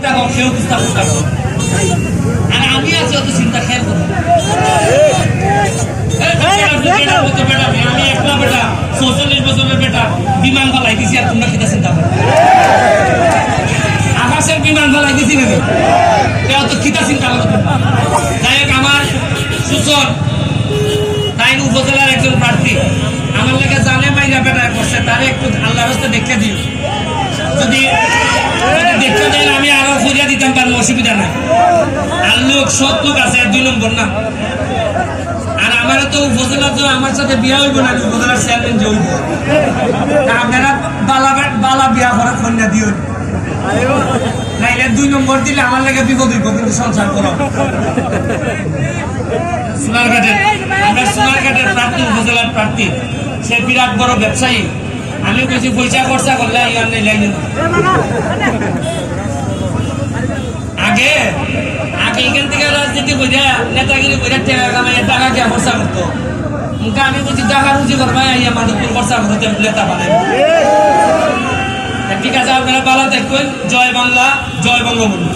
থাকো সেও বুঝতে থাকো আর আমি আছি অত চিন্তা খেয়াল করো আমি একলা বেটা ৪৪ বছরের বেটা বিমান ফালাই দিছি আর তোমরা কিনা চিন্তা করো আকাশের বিমান ফালাই দিছি নাকি কেউ তো কিতা চিন্তা করো যাই হোক আমার সুজন তাই উপজেলার একজন প্রার্থী আমার লেগে জানে মাইরা বেটা করছে তারে একটু আল্লাহর রাস্তা দেখে দিও যদি দেখতে দেন আমি আরো খুঁজে দিতাম পারবো অসুবিধা নাই আর লোক সৎ লোক আছে ২ নম্বর না আর আমার তো উপজেলা তো আমার সাথে বিয়া হইব না উপজেলার চেয়ারম্যান যে হইব আপনারা বালা বিয়া করা কন্যা দিও নাইলে ২ নম্বর দিলে আমার লেগে বিপদ হইব কিন্তু সংসার করো সোনারঘাটের আমরা সোনারঘাটের প্রার্থী উপজেলার প্রার্থী সে বিরাট বড় ব্যবসায়ী আমি কিছু পয়সা খরচা করলে ইয়ার নেই লাগে আগে আগে এখান থেকে রাজনীতি বোঝা নেতাগিরি বোঝা টাকা কে খরচা করতো আমি বলছি টাকা রুজি করবাই আইয়া মাধবপুর খরচা করতে নেতা পারে ঠিক আছে আপনারা পালা দেখবেন জয় বাংলা জয় বঙ্গবন্ধু